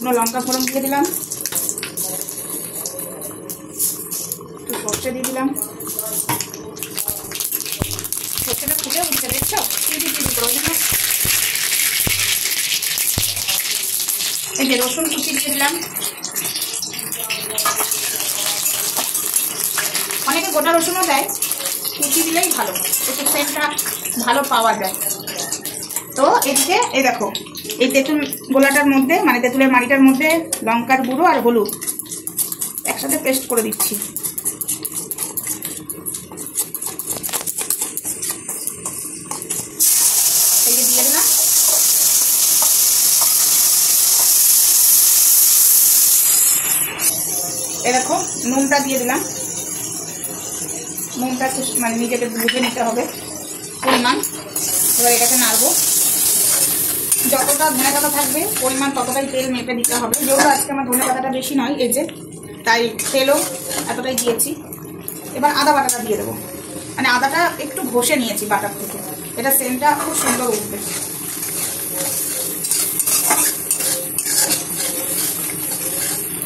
শুকনো লঙ্কা ফোড়ন দিয়ে দিলাম, একটু সর্ষে দিয়ে দিলাম। সর্ষেটা ফুটে উঠছে, দেখছো? এই যে রসুন কুচি দিয়ে দিলাম। অনেকে গোটা রসুনও দেয়, কুচি দিলেই ভালো, একটু সেন্টটা ভালো পাওয়া যায়। তো এদিকে এই দেখো, এই তেঁতুল গোলাটার মধ্যে মানে তেঁতুলের মাড়িটার মধ্যে লঙ্কার গুঁড়ো আর হলুদ একসাথে পেস্ট করে দিচ্ছি। এই যে দিয়ে দিলাম। এই দেখো নুনটা দিয়ে দিলাম। নুনটা মানে নিজেকে বুঝে নিতে হবে পরিমাণ। এবার এটাকে নাড়বো। যতটা ধনে পাতা থাকবে পরিমাণ ততটাই তেল মেপে দিতে হবে। যেহেতু আজকে আমার ধনে পাতাটা বেশি নয়, এই যে তাই তেলও এতটাই দিয়েছি। এবার আদা বাটাটা দিয়ে দেবো, মানে আদাটা একটু ঘষে নিয়েছি বাটার থেকে, এটা সেন্টটা খুব সুন্দর উঠবে।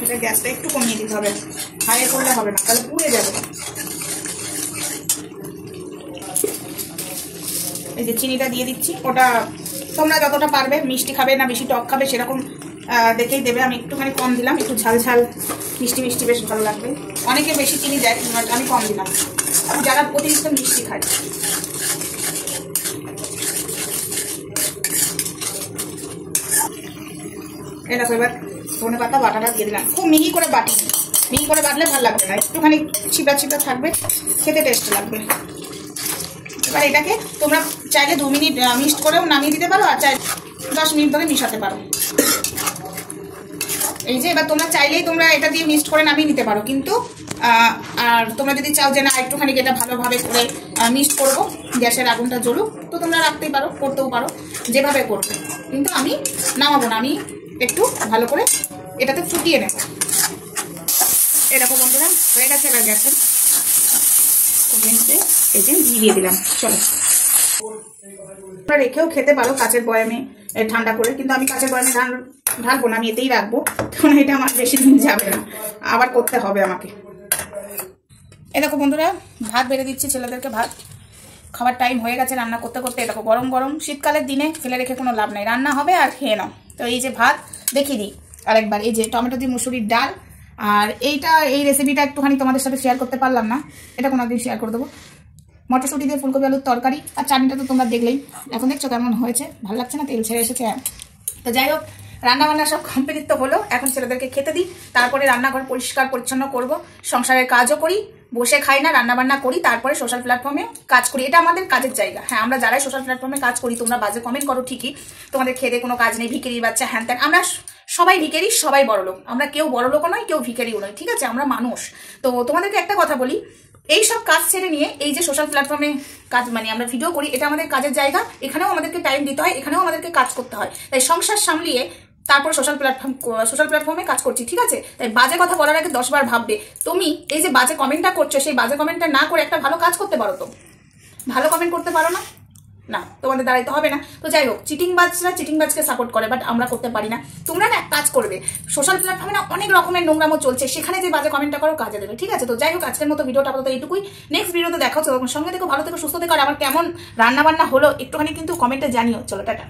এটা গ্যাসটা একটু কমিয়ে দিতে হবে, হাই করলে হবে না, তাহলে পুড়ে যাবে। এই যে চিনিটা দিয়ে দিচ্ছি, ওটা তোমরা যতটা পারবে, মিষ্টি খাবে না বেশি টক খাবে সেরকম দেখেই দেবে। আমি একটুখানি কম দিলাম, একটু ঝাল ঝাল মিষ্টি মিষ্টি বেশ ভালো লাগবে। অনেকে বেশি চিনি দেয়, আমি কম দিলাম, যারা অতিরিক্ত মিষ্টি খায়। এই দেখো এবার ধনে পাতা বাটাটা দিয়ে দিলাম। খুব মিহি করে বাটি, মিহি করে বাটলে ভালো লাগবে না, একটুখানি ছিপা ছিপা থাকবে, খেতে টেস্ট লাগবে। এবার এটাকে তোমরা চাইলে 2 মিনিট মিক্সড করেও নামিয়ে দিতে পারো, আর চাইলে 10 মিনিট ধরে মিশাতে পারো। এই যে এবার তোমরা চাইলেই তোমরা এটা দিয়ে মিক্সড করে নামিয়ে নিতে পারো, কিন্তু আর তোমরা যদি চাও যে না একটুখানি এটা ভালোভাবে করে মিক্সড করবো, গ্যাসের আগুনটা জ্বলুক, তো তোমরা রাখতেই পারো, করতেও পারো, যেভাবে করবে। কিন্তু আমি নামাবো না, আমি একটু ভালো করে এটাতে ফুটিয়ে নেব। এরকম বন্ধুরা হয়ে গেছে। এবার গ্যাসের এই যে ঘি দিয়ে দিলাম। চলো, তোমরা রেখেও খেতে পারো কাচের বয়ামে ঠান্ডা করে, কিন্তু আমি কাচের বয়ামে ঢালবো না, আমি এতেই রাখবো, কারণ এটা আমার বেশি দিন যাবে না, আবার করতে হবে আমাকে। এই দেখো বন্ধুরা, ভাত বেড়ে দিচ্ছি ছেলেদেরকে। ভাত খাবার টাইম হয়ে গেছে, রান্না করতে করতে। দেখো গরম গরম, শীতকালের দিনে ফেলে রেখে কোনো লাভ নাই, রান্না হবে আর খেয়ে নাও। তো এই যে ভাত দেখিয়ে দিই আরেকবার, এই যে টমেটো দিয়ে মুসুরির ডাল। আর এই রেসিপিটা একটুখানি তোমাদের সাথে শেয়ার করতে পারলাম না, এটা কোনো একদিন শেয়ার করে দেবো। মটরশুঁটি দিয়ে ফুলকপি আলুর তরকারি, আর চাটনিটা তো তোমরা দেখলেই। এখন দেখছো কেমন হয়েছে, ভালো লাগছে না? তেল ছেড়ে এসেছে। তো যাই হোক, রান্না বান্না সব কমপ্লিট তো হলো, এখন ছেলেদেরকে খেতে দিই, তারপরে রান্নাঘর পরিষ্কার পরিচ্ছন্ন করব, সংসারের কাজও করি, বসে খাই না, রান্না বান্না করি, তারপরে সোশ্যাল প্ল্যাটফর্মে কাজ করি। এটা আমাদের কাজের জায়গা। হ্যাঁ, আমরা যারাই সোশ্যাল প্ল্যাটফর্মে কাজ করি, তোমরা বাজে কমেন্ট করো ঠিকই, তোমাদের খেতে কোনো কাজ নেই, ভিখারি বাচ্চা হ্যান ত্যান। আমরা সবাই ভিখারি, সবাই বড়লোক, আমরা কেউ বড়লোকও নয়, কেউ ভিখারিও নয়, ঠিক আছে? আমরা মানুষ। তো তোমাদেরকে একটা কথা বলি, এই সব কাজ ছেড়ে নিয়ে এই যে সোশ্যাল প্ল্যাটফর্মে কাজ, মানে আমরা ভিডিও করি, এটা আমাদের কাজের জায়গা, এখানেও আমাদেরকে টাইম দিতে হয়, এখানেও আমাদেরকে কাজ করতে হয়। তাই সংসার সামলিয়ে তারপর সোশ্যাল প্ল্যাটফর্মে কাজ করছি, ঠিক আছে? তাই বাজে কথা বলার আগে 10 বার ভাববে। তুমি এই যে বাজে কমেন্টটা করছো, সেই বাজে কমেন্টটা না করে একটা ভালো কাজ করতে পারো। তো ভালো কমেন্ট করতে পারো না, না তোমাদের দাঁড়াইতে হবে না। তো যাই হোক, চিটিংবাজরা চিটিংবাজকে সাপোর্ট করে, বাট আমরা করতে পারি না। তোমরা না কাজ করবে, সোশ্যাল প্ল্যাটফর্মে না অনেক রকমের নোংরামো চলছে, সেখানে যে বাজে কমেন্টটা করো কাজে দেবে, ঠিক আছে? তো যাই হোক, আজকের মতো ভিডিওটা আপাতত এইটুকুই। নেক্সট ভিডিওতে দেখা হচ্ছে, তখন সঙ্গে থেকো, ভালো থেকো, সুস্থ থেকো। আর আমার কেমন রান্না বান্না হলো একটুখানি কিন্তু কমেন্টে জানিও। চলো, টাটা।